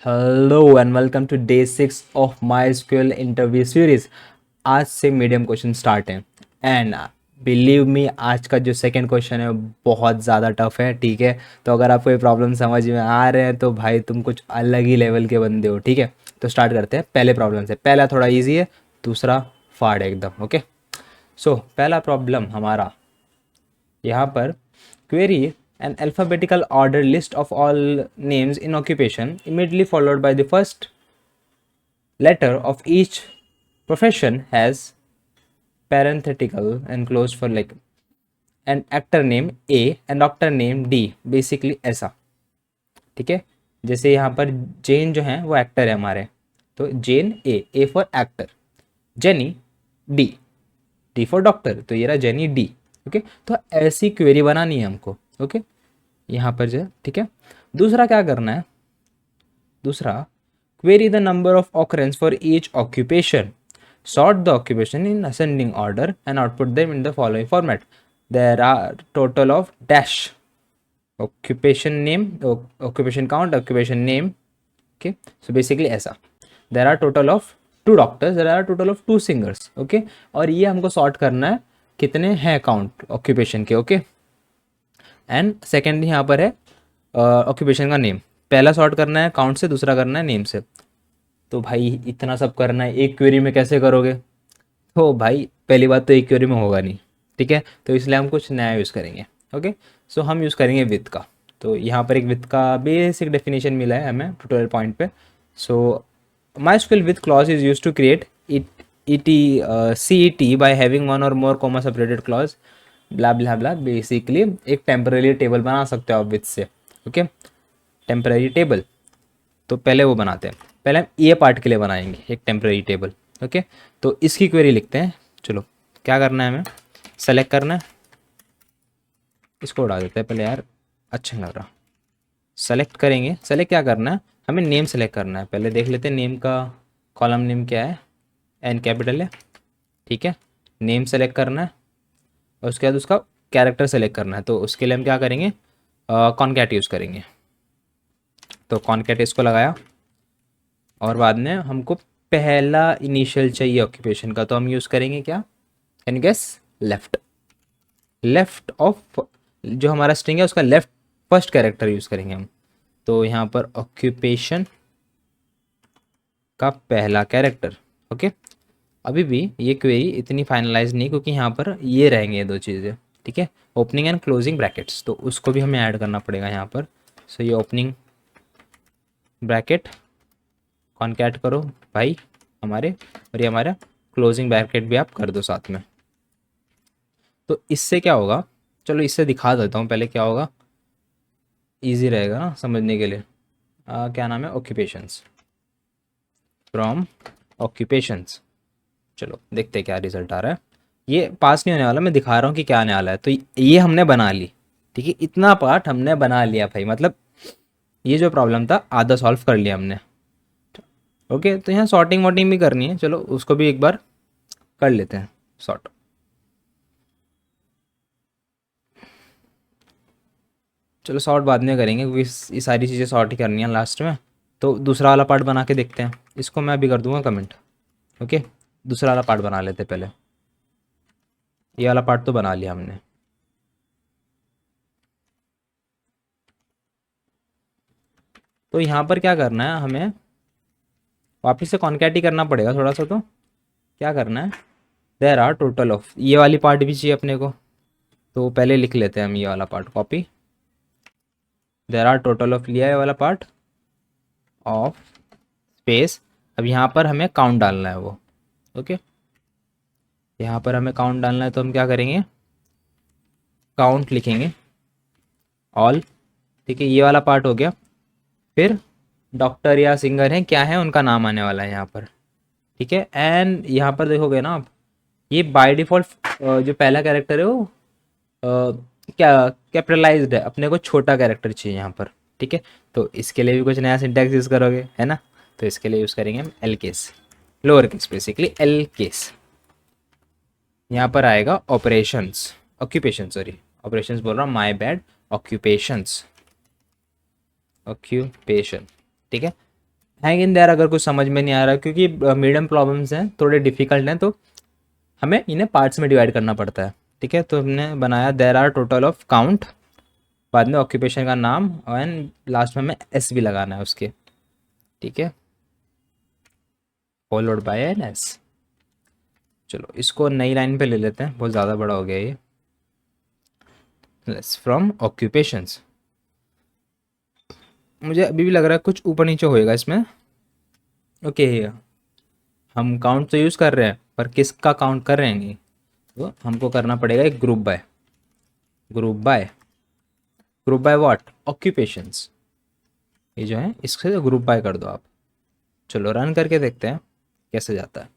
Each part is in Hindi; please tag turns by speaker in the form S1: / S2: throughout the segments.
S1: Hello and welcome to day 6 of my SQL interview series. आज से मीडियम क्वेश्चन स्टार्ट है एंड बिलीव मी, आज का जो सेकंड क्वेश्चन है बहुत ज़्यादा टफ है। ठीक है, तो अगर आपको ये प्रॉब्लम समझ में आ रहे हैं तो भाई तुम कुछ अलग ही लेवल के बंदे हो। ठीक है, तो स्टार्ट करते हैं पहले प्रॉब्लम से। पहला थोड़ा इजी है, दूसरा फाड़ है एकदम। ओके, सो पहला प्रॉब्लम हमारा यहाँ पर query an alphabetical order list of all names in occupation immediately followed by the first letter of each profession has parenthetical enclosed for like an actor name A and doctor name D, basically ऐसा। ठीक है, जैसे यहाँ पर जेन जो है वो एक्टर है हमारे, तो then A for actor, then D, D for doctor, तो ये रहा जेनी डी। ओके, तो ऐसी क्वेरी बनानी है हमको। ओके, यहाँ पर जो है, ठीक है। दूसरा क्या करना है, दूसरा query the number of occurrence for each occupation, sort the occupation in ascending order and output them in the following format. There are total of dash occupation name, occupation count, occupation name. Okay, so basically ऐसा, there are total of 2 doctors, there are total of 2 singers. Okay, और ये हमको सॉर्ट करना है कितने हैं काउंट ऑक्यूपेशन के। ओके, एंड सेकेंड यहाँ पर है ऑक्यूपेशन का नेम। पहला सॉर्ट करना है काउंट से, दूसरा करना है नेम से। तो भाई इतना सब करना है एक क्वेरी में, कैसे करोगे? तो भाई पहली बात तो एक क्वेरी में होगा नहीं। ठीक है, तो इसलिए हम कुछ नया यूज़ करेंगे। ओके, सो हम यूज़ करेंगे विथ का। तो यहाँ पर एक विथ का बेसिक डेफिनेशन मिला है हमें ट्यूटोरियल पॉइंट पे। सो MySQL with clause is used to create CET by having one or more comma separated clause, blah blah blah. Basically एक टेम्पररी टेबल बना सकते हो आप विथ से। ओके, टेम्पररी टेबल, तो पहले वो बनाते हैं। पहले हम ये पार्ट के लिए बनाएंगे एक टेम्पररी टेबल। ओके, तो इसकी क्वेरी लिखते हैं। चलो, क्या करना है हमें, सेलेक्ट करना है, इसको उड़ा देते हैं पहले यार, अच्छा नहीं लग रहा। सेलेक्ट करेंगे, सेलेक्ट क्या करना है, हमें नेम सेलेक्ट करना है। पहले देख लेते हैं नेम का कॉलम नेम क्या है, एन कैपिटल है। ठीक है, नेम सेलेक्ट करना है और उसके बाद उसका कैरेक्टर सेलेक्ट करना है। तो उसके लिए हम क्या करेंगे, कॉनकैट यूज़ करेंगे। तो कॉनकैट इसको लगाया और बाद में हमको पहला इनिशियल चाहिए ऑक्यूपेशन का, तो हम यूज़ करेंगे क्या, can guess, left. Left of जो हमारा स्ट्रिंग है उसका लेफ्ट फर्स्ट कैरेक्टर यूज़ करेंगे हम। तो यहाँ पर ऑक्यूपेशन का पहला कैरेक्टर। ओके, अभी भी ये क्वेरी इतनी फाइनलाइज नहीं, क्योंकि यहाँ पर ये रहेंगे ये दो चीज़ें। ठीक है, ओपनिंग एंड क्लोजिंग ब्रैकेट्स, तो उसको भी हमें ऐड करना पड़ेगा यहाँ पर। सो ये ओपनिंग ब्रैकेट कॉनकैट करो भाई हमारे, और ये हमारा क्लोजिंग ब्रैकेट भी आप कर दो साथ में। तो इससे क्या होगा, चलो इससे दिखा देता हूँ पहले क्या होगा, इजी रहेगा ना समझने के लिए। क्या नाम है, ऑक्यूपेशंस, फ्रॉम ऑक्यूपेशंस। चलो देखते हैं क्या रिजल्ट आ रहा है। ये पास नहीं होने वाला, मैं दिखा रहा हूँ कि क्या आने वाला है। तो ये हमने बना ली। ठीक है, इतना पार्ट हमने बना लिया भाई, मतलब ये जो प्रॉब्लम था आधा सॉल्व कर लिया हमने। ओके, तो यहाँ सॉर्टिंग वॉटिंग भी करनी है, चलो उसको भी एक बार कर लेते हैं सॉर्ट। चलो सॉर्ट बाद में करेंगे, क्योंकि ये सारी चीज़ें सॉर्ट ही करनी है लास्ट में। तो दूसरा वाला पार्ट बना के देखते हैं, इसको मैं अभी कर दूंगा कमेंट। ओके, दूसरा वाला पार्ट बना लेते पहले। ये वाला पार्ट तो बना लिया हमने। तो यहाँ पर क्या करना है, हमें वापस से कॉन्कैट ही करना पड़ेगा थोड़ा सा। तो क्या करना है, देर आर टोटल ऑफ, ये वाली पार्ट भी चाहिए अपने को, तो पहले लिख लेते हैं हम ये वाला part, copy. There are total of लिया है वाला पार्ट ऑफ स्पेस। अब यहाँ पर हमें काउंट डालना है वो। ओके, यहाँ पर हमें काउंट डालना है, तो हम क्या करेंगे, काउंट लिखेंगे ऑल। ठीक है, ये वाला पार्ट हो गया। फिर डॉक्टर या सिंगर हैं क्या है, उनका नाम आने वाला है यहाँ पर। ठीक है, एंड यहाँ पर देखोगे ना आप, ये बाय डिफ़ॉल्ट जो पहला कैरेक्टर है वो क्या कैपिटलाइज्ड है, अपने को छोटा कैरेक्टर चाहिए यहाँ पर। ठीक है, तो इसके लिए भी कुछ नया सिंटैक्स यूज़ करोगे, है ना। तो इसके लिए यूज़ करेंगे हम L case, lower case, basically L case. यहाँ पर आएगा ऑपरेशंस, ऑक्यूपेशन, सॉरी ऑपरेशंस बोल रहा हूँ, माय बैड, ऑक्यूपेशंस, ऑक्यूपेशन। ठीक है, हैंग इन देयर अगर कुछ समझ में नहीं आ रहा, क्योंकि मीडियम प्रॉब्लम्स हैं, थोड़े डिफिकल्ट हैं, तो हमें इन्हें पार्ट्स में डिवाइड करना पड़ता है। ठीक है, तो हमने बनाया there are total of count, बाद में ऑक्यूपेशन का नाम, एंड लास्ट में हमें एस भी लगाना है उसके। ठीक है, फॉलोड बाय एन एस। चलो इसको नई लाइन पे ले लेते हैं, बहुत ज़्यादा बड़ा हो गया ये। Let's from occupations. मुझे अभी भी लग रहा है कुछ ऊपर नीचे होएगा इसमें। ओके, हम काउंट तो यूज़ कर रहे हैं, पर किसका काउंट कर रहे हैं ये, तो हमको करना पड़ेगा एक group by. Group by, group by what, occupations. ये जो है इससे ग्रुप बाय कर दो आप। चलो रन करके देखते हैं कैसे जाता है।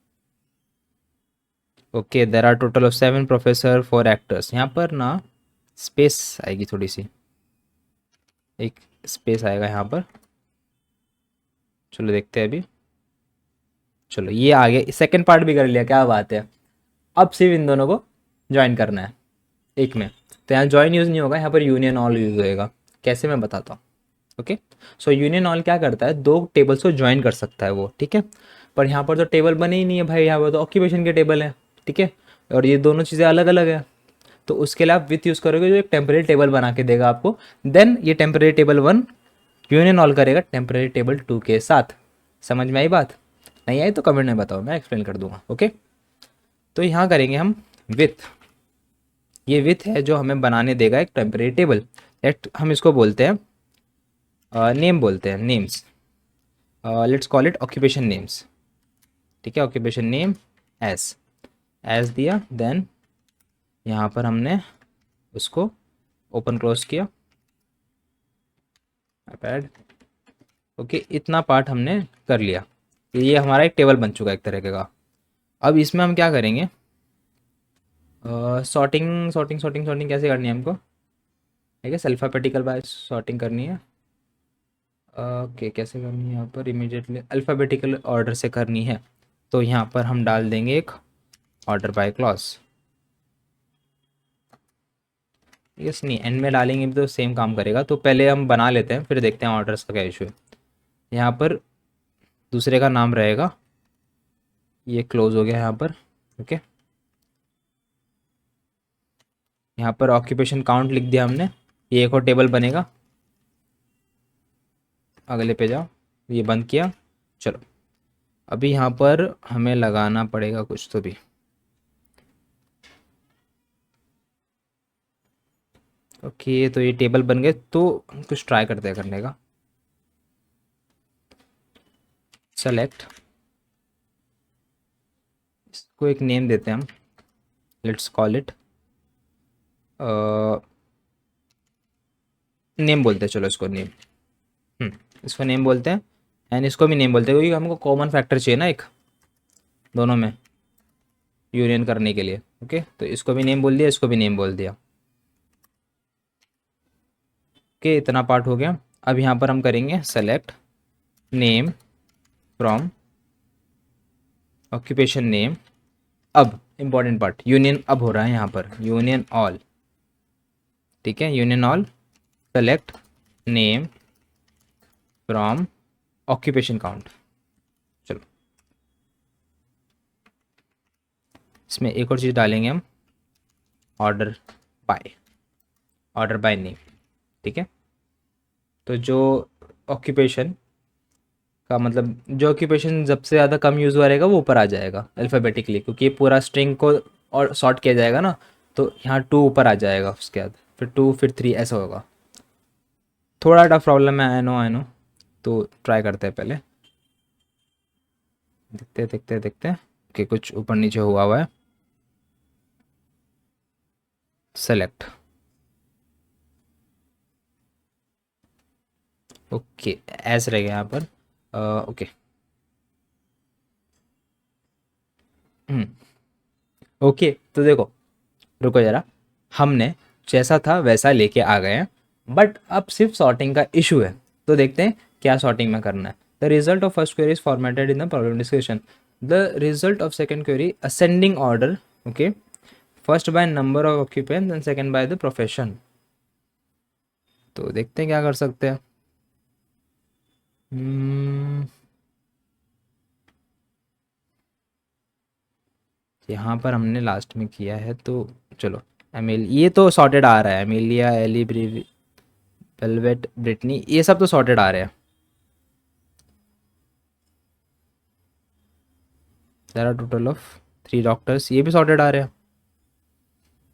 S1: Okay, there are total of 7 professor 4 actors. यहाँ पर ना स्पेस आएगी थोड़ी सी, एक स्पेस आएगा यहाँ पर। चलो देखते हैं अभी। चलो ये आ गया, सेकंड पार्ट भी कर लिया, क्या बात है। अब सिर्फ इन दोनों को ज्वाइन करना है एक में। तो यहाँ ज्वाइन यूज़ नहीं होगा, यहाँ पर यूनियन ऑल यूज़ होएगा। कैसे, मैं बताता हूँ। ओके, सो यूनियन ऑल क्या करता है, दो टेबल्स को ज्वाइन कर सकता है वो। ठीक है, पर यहाँ पर तो टेबल बने ही नहीं है भाई, यहाँ पर तो ऑक्यूपेशन के टेबल है। ठीक है, और ये दोनों चीज़ें अलग अलग है, तो उसके लिए आप विथ यूज़ करोगे, जो एक टेम्परेरी टेबल बना के देगा आपको। देन ये टेम्परेरी टेबल 1 यूनियन ऑल करेगा टेम्परेरी टेबल 2 के साथ। समझ में आई बात? नहीं आई तो कमेंट में बताओ, मैं एक्सप्लेन कर दूंगा। ओके, तो यहाँ करेंगे हम विथ। ये विथ है जो हमें बनाने देगा एक टेम्परेरी टेबल। लेट हम इसको बोलते हैं नेम, बोलते हैं names. Let's call it occupation names. ठीक है, ऑक्यूपेशन नेम एस, एस दिया। देन यहाँ पर हमने उसको ओपन क्लोज किया, पैड। ओके, इतना पार्ट हमने कर लिया। ये हमारा एक टेबल बन चुका है एक तरीके का। अब इसमें हम क्या करेंगे, सॉर्टिंग सॉर्टिंग सॉर्टिंग सॉर्टिंग कैसे करनी है हमको, ठीक है, अल्फ़ाबेटिकल बाय सॉर्टिंग करनी है। ओके, कैसे करनी है यहाँ पर, इमीडिएटली अल्फ़ाबेटिकल ऑर्डर से करनी है। तो यहाँ पर हम डाल देंगे एक ऑर्डर बाय क्लॉज। यस, नहीं एंड में डालेंगे भी तो सेम काम करेगा, तो पहले हम बना लेते हैं फिर देखते हैं ऑर्डर्स का क्या इशू है। यहाँ पर दूसरे का नाम रहेगा, ये क्लोज हो गया यहाँ पर। ओके, यहाँ पर ऑक्यूपेशन काउंट लिख दिया हमने, ये एक और टेबल बनेगा। अगले पे जाओ, ये बंद किया। चलो अभी यहाँ पर हमें लगाना पड़ेगा कुछ तो भी। ओके, तो ये टेबल बन गए, तो कुछ ट्राई करते हैं करने का। सेलेक्ट, इसको एक नेम देते हैं हम, लेट्स कॉल इट नेम बोलते हैं। चलो इसको नेम, इसको नेम बोलते हैं, एंड इसको भी नेम बोलते हैं, क्योंकि हमको कॉमन फैक्टर चाहिए ना एक दोनों में यूनियन करने के लिए। ओके, तो इसको भी नेम बोल दिया, इसको भी नेम बोल दिया। ओके, इतना पार्ट हो गया। अब यहाँ पर हम करेंगे select name from occupation name. अब इम्पॉर्टेंट पार्ट, यूनियन अब हो रहा है यहाँ पर, यूनियन ऑल। ठीक है, union all, select name from occupation count. चलो इसमें एक और चीज़ डालेंगे हम, order by, order by name. ठीक है, तो जो ऑक्यूपेशन का मतलब, जो ऑक्यूपेशन सबसे ज़्यादा कम यूज़ हुआ रहेगा वो ऊपर आ जाएगा अल्फ़ाबेटिकली, क्योंकि ये पूरा स्ट्रिंग को और सॉर्ट किया जाएगा ना, तो यहाँ 2 ऊपर आ जाएगा, उसके बाद फिर 2 फिर 3 ऐसा होगा। थोड़ा टफ प्रॉब्लम है, आई नो, तो ट्राई करते हैं पहले, देखते हैं कि कुछ ऊपर नीचे हुआ है। सेलेक्ट, ओके, ऐसे रहेगा यहाँ पर। ओके, ओके, तो देखो, रुको ज़रा, हमने जैसा था वैसा लेके आ गए हैं, बट अब सिर्फ सॉर्टिंग का इशू है। तो देखते हैं क्या सॉर्टिंग में करना है। The result of first query is formatted in the problem description. The result of second query ascending order. Okay, first by number of occupant and second by the profession. तो देखते हैं क्या कर सकते हैं। यहाँ पर हमने लास्ट में किया है, तो चलो एमिल, ये तो सॉर्टेड आ रहा है, एमिलिया, एली, वेलवेट, ब्रिटनी, ये सब तो सॉर्टेड आ रहे हैं। There are total of 3 doctors, ये भी सॉर्टेड आ रहे हैं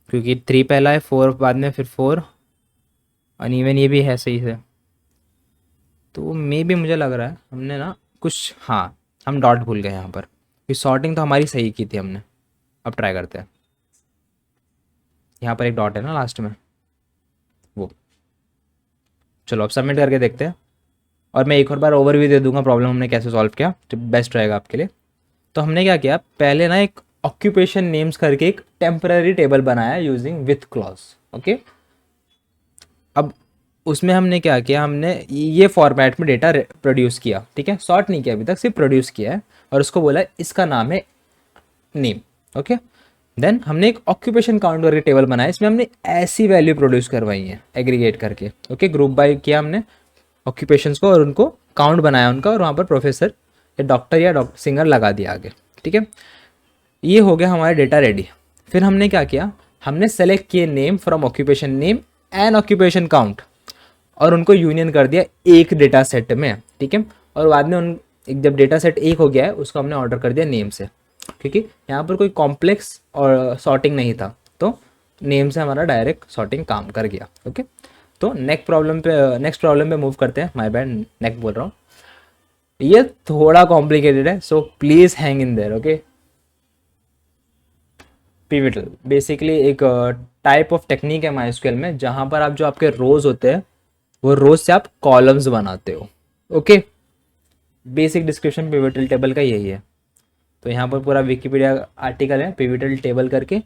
S1: क्योंकि 3 पहला है, 4 बाद में, फिर 4, और इवन ये भी है सही से। तो मे भी मुझे लग रहा है हमने ना कुछ, हाँ हम डॉट भूल गए यहाँ पर, कि सॉर्टिंग तो हमारी सही की थी हमने। अब ट्राई करते हैं, यहाँ पर एक डॉट है ना लास्ट में, वो। चलो अब सबमिट करके देखते हैं, और मैं एक और बार ओवरव्यू दे दूंगा प्रॉब्लम हमने कैसे सॉल्व किया, तो बेस्ट रहेगा आपके लिए। तो हमने क्या किया, पहले ना एक ऑक्यूपेशन नेम्स करके एक टेम्पररी टेबल बनाया यूजिंग विथ क्लॉज, ओके। अब उसमें हमने क्या किया, हमने ये फॉर्मेट में डेटा प्रोड्यूस किया, ठीक है, सॉर्ट नहीं किया अभी तक, सिर्फ प्रोड्यूस किया है, और उसको बोला इसका नाम है नेम, ओके। देन हमने एक ऑक्यूपेशन काउंट करके टेबल बनाया, इसमें हमने ऐसी वैल्यू प्रोड्यूस करवाई है एग्रीगेट करके, ओके। ग्रुप बाय किया हमने ऑक्यूपेशंस को, और उनको काउंट बनाया उनका, और वहाँ पर प्रोफेसर या डॉक्टर या डॉक्टर सिंगर लगा दिया आगे, ठीक है। ये हो गया हमारा डेटा रेडी। फिर हमने क्या किया, हमने सेलेक्ट किए name from occupation name and occupation count, और उनको यूनियन कर दिया एक डेटा सेट में, ठीक है। और बाद में उन जब डेटा सेट एक हो गया है, उसको हमने ऑर्डर कर दिया नेम से, क्योंकि यहाँ पर कोई कॉम्प्लेक्स और सॉर्टिंग नहीं था, तो नेम से हमारा डायरेक्ट सॉर्टिंग काम कर गया, ओके। तो नेक्स्ट प्रॉब्लम पे मूव करते हैं, माय बैड, नेक्स्ट बोल रहा हूँ, ये थोड़ा कॉम्प्लिकेटेड है, so please hang in their, okay. Pivotal basically एक टाइप ऑफ टेक्निक है माइस्क्यूएल में, जहां पर आप जो आपके रोज होते हैं, वो रोज से आप कॉलम्स बनाते हो, okay. Basic description pivotal table का यही है। तो यहाँ पर पूरा विकिपीडिया आर्टिकल है पिविटल टेबल करके,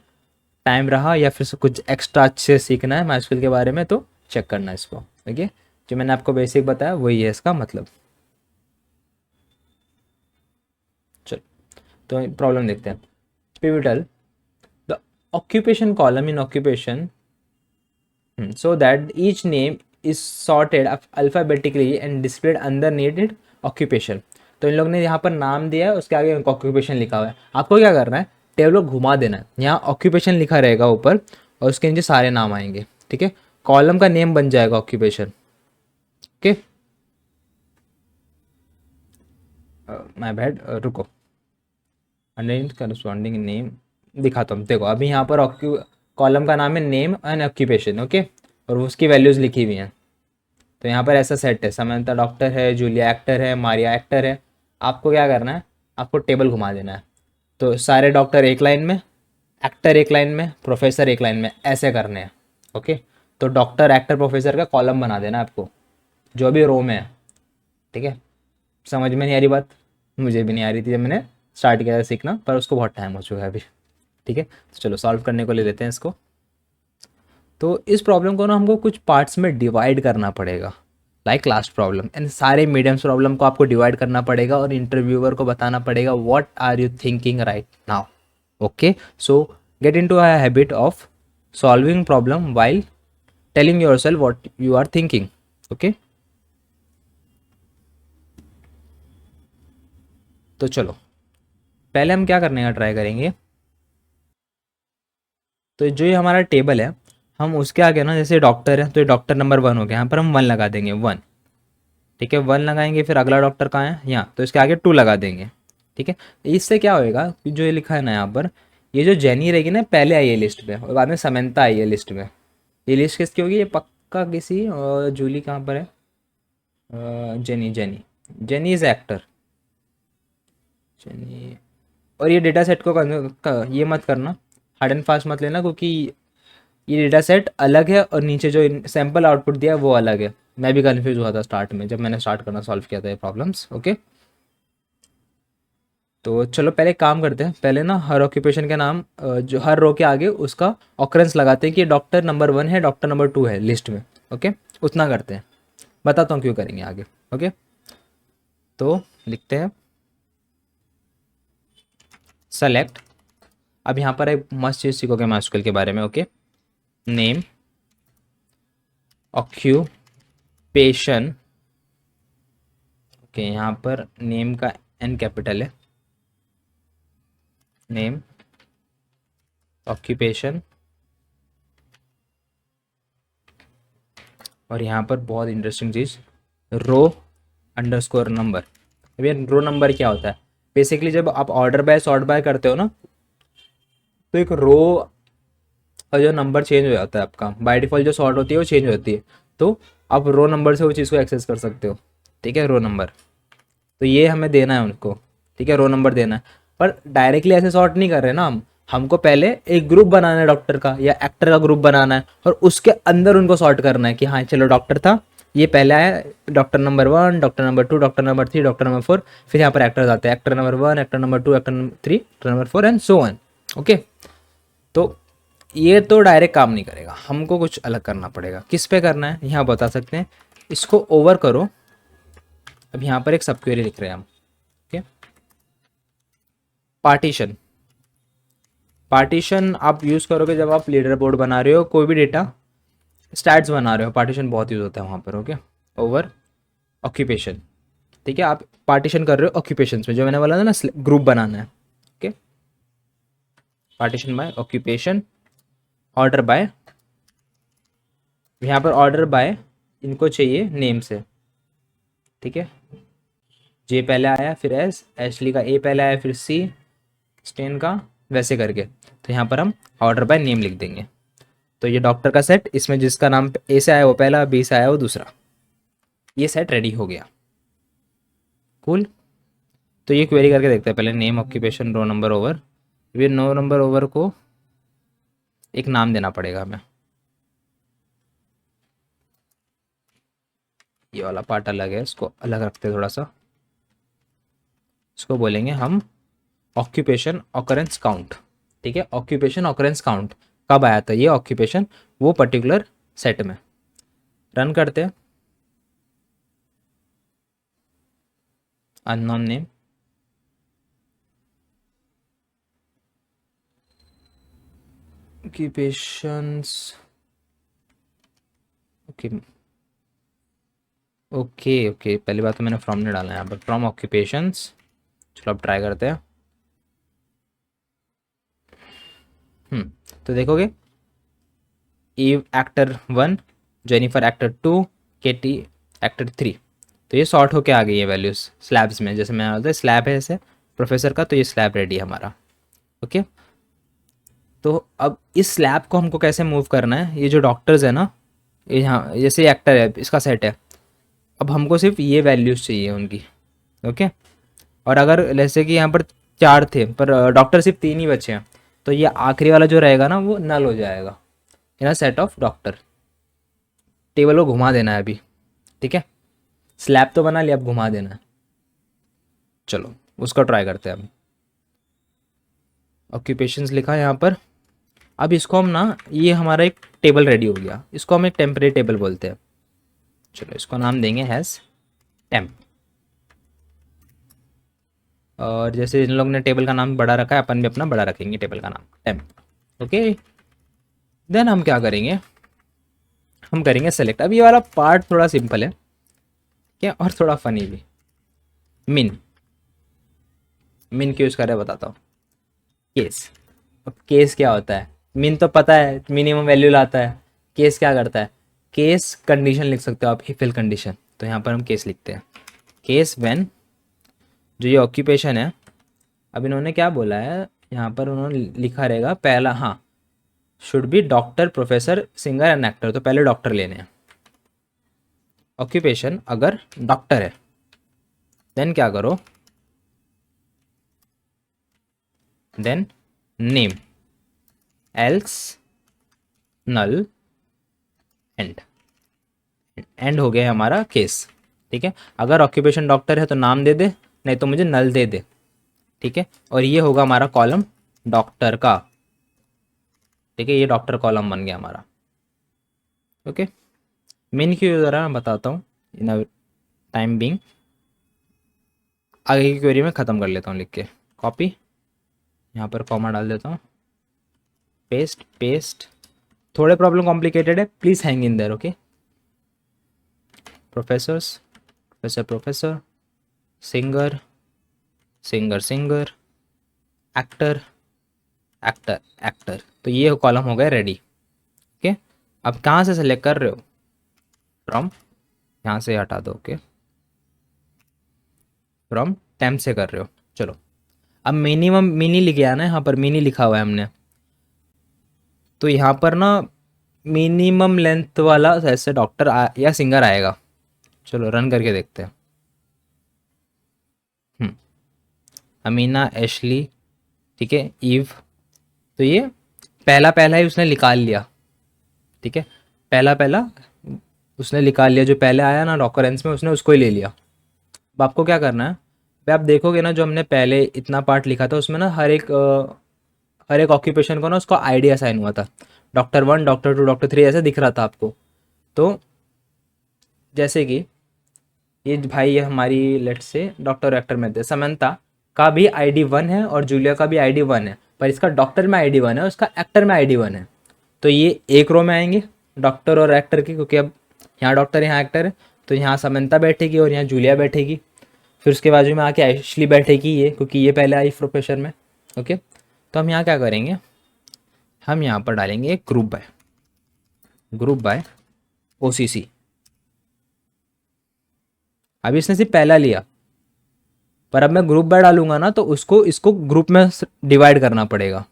S1: टाइम रहा या फिर कुछ एक्स्ट्रा अच्छे सीखना है माइस्क्यूएल के बारे में, तो चेक करना है इसको, ओके। जो मैंने आपको बेसिक बताया वही है इसका मतलब। चलो तो प्रॉब्लम देखते हैं। Pivotal, the occupation column in occupation so that each name is sorted alphabetically and displayed under needed occupation। तो इन लोग ने यहाँ पर नाम दिया है, उसके आगे ऑक्यूपेशन लिखा हुआ है। आपको क्या करना है, टेबल को घुमा देना है, यहाँ ऑक्यूपेशन लिखा रहेगा ऊपर, और उसके नीचे सारे नाम आएंगे, ठीक है। कॉलम का नेम बन जाएगा ऑक्यूपेशन, ओके। माय बैड, रुको, अंडरनीथ करस्पॉन्डिंग नेम दिखाता हूँ, देखो अभी यहाँ पर कॉलम का नाम है नेम एंड ऑक्यूपेशन, ओके, और उसकी वैल्यूज़ लिखी हुई हैं। तो यहाँ पर ऐसा सेट है, समंता डॉक्टर है, जूलिया एक्टर है, मारिया एक्टर है। आपको क्या करना है, आपको टेबल घुमा देना है, तो सारे डॉक्टर एक लाइन में, एक्टर एक लाइन में, प्रोफेसर एक लाइन में, ऐसे करने हैं, ओके। तो डॉक्टर एक्टर प्रोफेसर का कॉलम बना देना है आपको, जो भी रो में है, ठीक है। समझ में नहीं आ रही बात, मुझे भी नहीं आ रही थी जब मैंने स्टार्ट किया था सीखना, पर उसको बहुत टाइम हो चुका है अभी, ठीक है। तो चलो सॉल्व करने को ले लेते हैं इसको। तो इस प्रॉब्लम को ना हमको कुछ पार्ट्स में डिवाइड करना पड़ेगा, लाइक लास्ट प्रॉब्लम, एंड सारे मीडियम्स प्रॉब्लम को आपको डिवाइड करना पड़ेगा, और इंटरव्यूअर को बताना पड़ेगा what are you thinking right now, okay. So get into a habit of solving problem while telling yourself what you are thinking, okay. तो चलो पहले हम क्या करने का ट्राई करेंगे, तो जो ये हमारा टेबल है, हम उसके आगे ना, जैसे डॉक्टर है तो ये डॉक्टर नंबर 1 हो गया, यहाँ पर हम 1 लगा देंगे, 1, ठीक है। 1 लगाएंगे, फिर अगला डॉक्टर कहाँ है, यहाँ, तो इसके आगे 2 लगा देंगे, ठीक है। इससे क्या होएगा कि जो ये लिखा है ना यहाँ पर, ये जो जेनी रहेगी ना, पहले आई है लिस्ट में, और बाद में समंता आई है लिस्ट में। ये लिस्ट किसकी होगी, ये पक्का किसी, और जूली कहाँ पर है, jenny, jenny, jenny is actor, jenny. और ये डेटा सेट को ये मत करना, हार्ड एंड फास्ट मत लेना, क्योंकि ये डेटा सेट अलग है, और नीचे जो सैम्पल आउटपुट दिया है वो अलग है। मैं भी कंफ्यूज हुआ था स्टार्ट में, जब मैंने स्टार्ट करना सॉल्व किया था ये प्रॉब्लम्स, ओके। तो चलो पहले काम करते हैं, पहले ना हर ऑक्यूपेशन के नाम, जो हर रो के आगे उसका ऑकरेंस लगाते हैं कि डॉक्टर नंबर 1 है, डॉक्टर नंबर 2 है लिस्ट में, ओके। उतना करते हैं, बताता हूँ क्यों करेंगे आगे, ओके। तो लिखते हैं सेलेक्ट, अब यहाँ पर एक मस्त चीज़ सीखोगे मास्कुल के बारे में, ओके। नेम, ऑक्यूपेशन, ओके, यहाँ पर नेम का एन कैपिटल है, नेम ऑक्यूपेशन, और यहाँ पर बहुत इंटरेस्टिंग चीज़, रो अंडरस्कोर नंबर। अब ये रो नंबर क्या होता है? बेसिकली जब आप ऑर्डर बाय सॉर्ट बाय करते हो ना, तो एक रो का जो नंबर चेंज हो जाता है आपका, बाय डिफॉल्ट जो सॉर्ट होती है वो चेंज होती है, तो आप रो नंबर से वो चीज़ को एक्सेस कर सकते हो। ठीक है, रो नंबर, तो ये हमें देना है उनको। ठीक है, रो नंबर देना है, पर डायरेक्टली ऐसे सॉर्ट नहीं कर रहे ना हम, हमको पहले एक ग्रुप बनाना है डॉक्टर का या एक्टर का ग्रुप बनाना है, और उसके अंदर उनको सॉर्ट करना है कि हाँ चलो डॉक्टर था, ये पहले आया doctor number 1, doctor number 2, doctor number 3, doctor number 4, फिर यहाँ पर एक्टर्स आते हैं, actor number 1, actor number 2, actor number 3, actor number 4 and so on. Okay, तो ये तो डायरेक्ट काम नहीं करेगा, हमको कुछ अलग करना पड़ेगा। किस पे करना है यहाँ बता सकते हैं, इसको ओवर करो। अब यहाँ पर एक सब क्वेरी लिख रहे हैं हम। ओके, पार्टीशन, पार्टीशन आप यूज़ करोगे जब आप लीडर बोर्ड बना रहे हो, कोई भी डेटा स्टैट्स बना रहे हो, पार्टीशन बहुत यूज़ होता है वहाँ पर। Okay, over occupation. ठीक है, आप पार्टीशन कर रहे हो ऑक्यूपेशंस में, जो मैंने बोला था ना ग्रुप बनाना है। Okay, partition by occupation, order by, यहाँ पर ऑर्डर बाय इनको चाहिए नेम से। ठीक है, जे पहले आया फिर एस, एशली का ए पहले आया फिर सी, स्टेन का वैसे करके, तो यहाँ पर हम ऑर्डर बाय नेम लिख देंगे। तो ये डॉक्टर का सेट, इसमें जिसका नाम ए से आया वो पहला, बी से आया वो दूसरा, ये सेट रेडी हो गया। कूल, तो ये क्वेरी करके देखते हैं पहले, name occupation row number over. ये नो नंबर ओवर को एक नाम देना पड़ेगा हमें, ये वाला पार्ट अलग है, इसको अलग रखते हैं थोड़ा सा, इसको बोलेंगे हम ऑक्यूपेशन ऑकरेंस काउंट। ठीक है, ऑक्यूपेशन ऑकरेंस काउंट, कब आया था ये ऑक्यूपेशन वो पर्टिकुलर सेट में। रन करते हैं, unknown name, occupations, okay okay okay, पहली बात तो मैंने फ्रॉम नहीं डाला है यहाँ पर, फ्रॉम ऑक्यूपेशंस। चलो अब ट्राई करते हैं। तो देखोगे, ईव एक्टर 1, जेनिफर एक्टर 2, केटी एक्टर 3, तो ये सॉर्ट होके आ गई है वैल्यूज स्लैब्स में। जैसे मैं बोलता स्लैब है ऐसे प्रोफेसर का, तो ये स्लैब रेडी है हमारा। ओके, तो अब इस स्लैब को हमको कैसे मूव करना है, ये जो डॉक्टर्स है ना, ये यहाँ जैसे एक्टर है इसका सेट है, अब हमको सिर्फ ये वैल्यूज चाहिए उनकी। ओके, और अगर जैसे कि यहाँ पर 4 थे पर डॉक्टर सिर्फ 3 ही बचे हैं, तो ये आखिरी वाला जो रहेगा ना वो नल हो जाएगा इन सेट ऑफ डॉक्टर। टेबल को घुमा देना है अभी। ठीक है, स्लैब तो बना लिया, अब घुमा देना है। चलो उसका ट्राई करते हैं हम। ऑक्यूपेशंस लिखा है यहाँ पर। अब इसको हम ना, ये हमारा एक टेबल रेडी हो गया, इसको हम एक टेम्परेरी टेबल बोलते हैं। चलो इसको नाम देंगे हैज़ टेम्प, और जैसे इन लोग ने टेबल का नाम बड़ा रखा है, अपन भी अपना बड़ा रखेंगे टेबल का नाम टेम्प। ओके, देन हम क्या करेंगे, हम करेंगे सेलेक्ट। अब ये वाला पार्ट थोड़ा सिंपल है क्या, और थोड़ा फनी भी। मिन, मिन क्यों यूज़ कर रहे हैं बताता हूँ। केस, अब केस क्या होता है, मिन तो पता है मिनिमम वैल्यू लाता है, केस क्या करता है, केस कंडीशन लिख सकते हो आप, इफ एल कंडीशन, तो यहाँ पर हम केस लिखते हैं। केस व्हेन, जो ये ऑक्यूपेशन है, अब इन्होंने क्या बोला है यहाँ पर, उन्होंने लिखा रहेगा पहला, हाँ should be doctor professor singer and actor, तो पहले डॉक्टर लेने हैं। ऑक्यूपेशन अगर डॉक्टर है, देन क्या करो, then name, else null, end, end हो गया हमारा केस। ठीक है, अगर ऑक्यूपेशन डॉक्टर है तो नाम दे दे, नहीं तो मुझे नल दे दे। ठीक है, और ये होगा हमारा कॉलम डॉक्टर का। ठीक है, ये डॉक्टर कॉलम बन गया हमारा। ओके, मेन क्यों ज़रा मैं बताता हूँ इन टाइम बिंग, आगे की क्वेरी में ख़त्म कर लेता हूँ लिख के। कॉपी, यहाँ पर कॉमा डाल देता हूँ, पेस्ट पेस्ट, थोड़े प्रॉब्लम कॉम्प्लिकेटेड है, please hang in their. Okay, professors, professor professor, singer singer singer, actor actor actor, तो ये कॉलम हो गया रेडी। ओके, अब कहाँ से सेलेक्ट कर रहे हो, फ्रॉम, यहाँ से हटा दो। ओके, फ्रॉम टेम्प से कर रहे हो। चलो, अब मिनिमम मिनी लिख गया ना, यहाँ पर मिनी लिखा हुआ है हमने, तो यहाँ पर ना मिनिमम लेंथ वाला ऐसे डॉक्टर या सिंगर आएगा। चलो रन करके देखते हैं। अमीना, एशली, ठीक है, ईव, तो ये पहला पहला ही उसने निकाल लिया। ठीक है, पहला पहला उसने निकाल लिया, जो पहले आया ना डॉक्यूमेंट्स में उसने उसको ही ले लिया। अब आपको क्या करना है, भाई आप देखोगे ना जो हमने पहले इतना पार्ट लिखा था उसमें ना हर एक ऑक्यूपेशन को ना उसको आईडी असाइन हुआ था, डॉक्टर 1, डॉक्टर 2, डॉक्टर 3 ऐसे दिख रहा था आपको। तो जैसे कि ये भाई ये हमारी लेट से डॉक्टर एक्टर में थे, समंता का भी आईडी 1 है और जूलिया का भी आईडी 1 है, पर इसका डॉक्टर में आईडी 1 है, उसका एक्टर में आईडी 1 है। तो ये एक रो में आएंगे डॉक्टर और एक्टर की, क्योंकि अब यहाँ डॉक्टर यहाँ एक्टर है, तो यहाँ समंता बैठेगी और यहाँ जूलिया बैठेगी। फिर उसके बाजू में आके एशली बैठेगी ये, क्योंकि ये पहले आई प्रोफेसर में। ओके, तो हम यहाँ क्या करेंगे, हम यहाँ पर डालेंगे एक ग्रुप बाय ओसीसी। अभी इसने सिर्फ पहला लिया, पर अब मैं ग्रुप बाय डालूंगा ना तो उसको इसको ग्रुप में डिवाइड करना पड़ेगा।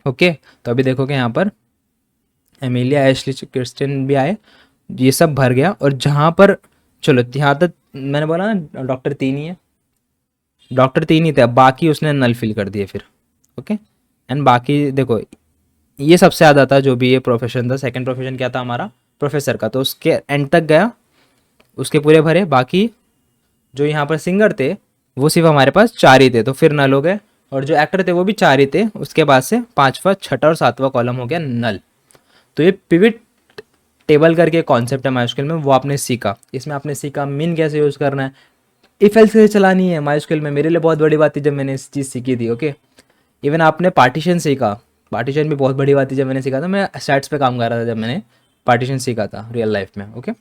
S1: ओके, तो अभी देखोगे यहाँ पर एमिलिया, एशली, क्रिस्टियन भी आए, ये सब भर गया। और जहाँ पर, चलो यहाँ तक मैंने बोला ना डॉक्टर 3 ही है, डॉक्टर 3 ही थे, अब बाकी उसने नल फिल कर दिए फिर। ओके, एंड बाकी देखो ये सबसे ज़्यादा था जो भी ये प्रोफेशन था, सेकंड प्रोफेशन क्या था हमारा प्रोफेसर का, तो उसके एंड तक गया, उसके पूरे भरे। बाकी जो यहाँ पर सिंगर थे वो सिर्फ हमारे पास 4 ही थे, तो फिर नल हो गए, और जो एक्टर थे वो भी 4 ही थे। उसके बाद से 5वां, 6ठा और 7वां कॉलम हो गया नल। तो ये पिविट टेबल करके कॉन्सेप्ट है माइस्क्यूएल में, वो आपने सीखा। इसमें आपने सीखा मिन कैसे यूज़ करना है, इफ एल्स कैसे चलानी है माइस्क्यूएल में। मेरे लिए बहुत बड़ी बात थी जब मैंने इस चीज़ सीखी थी। ओके, इवन आपने पार्टीशन सीखा, पार्टीशन भी बहुत बड़ी बात थी जब मैंने सीखा था। मैं स्टैट्स पे काम कर रहा था जब मैंने पार्टीशन सीखा था रियल लाइफ में। ओके,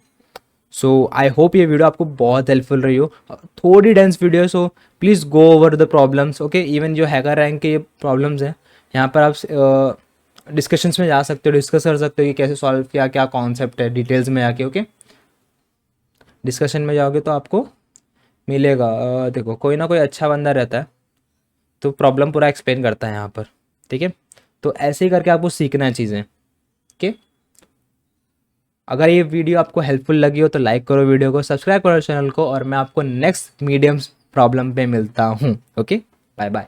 S1: सो आई होप ये वीडियो आपको बहुत हेल्पफुल रही हो। थोड़ी dense video, so please go over the problems. Okay, even जो हैकर रैंक के प्रॉब्लम्स हैं यहाँ पर आप डिस्कशंस में जा सकते हो, डिस्कस कर सकते हो कि कैसे सॉल्व किया, क्या कॉन्सेप्ट है, डिटेल्स में आके। ओके, डिस्कशन में जाओगे तो आपको मिलेगा। देखो कोई ना कोई अच्छा बंदा रहता है तो प्रॉब्लम पूरा एक्सप्लेन करता है यहाँ पर। ठीक है, तो ऐसे ही करके आपको सीखना है चीज़ें। ओके, अगर ये वीडियो आपको हेल्पफुल लगी हो तो लाइक करो वीडियो को, सब्सक्राइब करो चैनल को, और मैं आपको नेक्स्ट मीडियम प्रॉब्लम पे मिलता हूँ। Okay, bye bye.